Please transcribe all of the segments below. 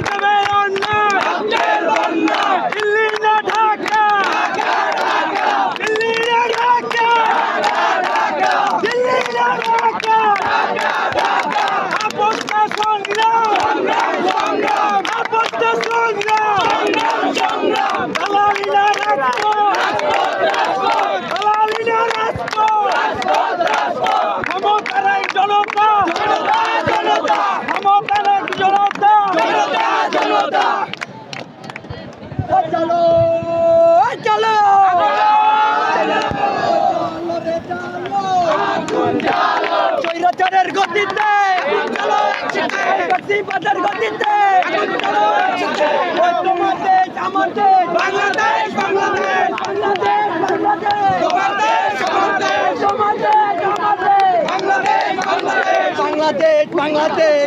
যাবে অন্যায় দিল্লি না ঢাকা দিল্লি না ঢাকা দিল্লি না ঢাকা আপত্তা সংগ্রাম আপত্তা সংগ্রাম দালালি না রাজপথ দালালি না রাজপথ ক্ষমতার এই জনতা ক্ষমতার এক জনতা চলো চলো স্বৈরাচারের গতিতে গতিবাদের গতিতে তোমাদের আমাদের বাংলাদেশ বাংলাদেশ বাংলাদেশ বাংলাদেশ তোমাদের আমাদের বাংলাদেশ বাংলাদেশ বাংলাদেশ বাংলাদেশ।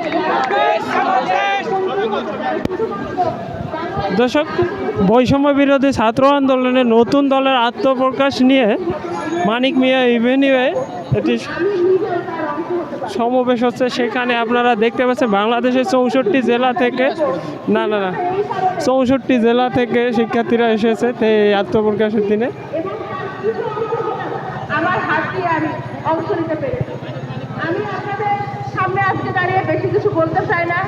দর্শক, বৈষম্য বিরোধী ছাত্র আন্দোলনের নতুন দলের আত্মপ্রকাশ নিয়ে মানিক মিয়া এভিনিউয়ে একটি সমাবেশ হচ্ছে। সেখানে আপনারা দেখতে পাচ্ছেন বাংলাদেশের 64 জেলা থেকে 64 জেলা থেকে শিক্ষার্থীরা এসেছে এই আত্মপ্রকাশের দিনে। আমার হাত দিয়ে আমি অংশ নিতে পেরেছি। আমি আপনাদের সামনে আজকে দাঁড়িয়ে বেশি কিছু বলতে চাই না।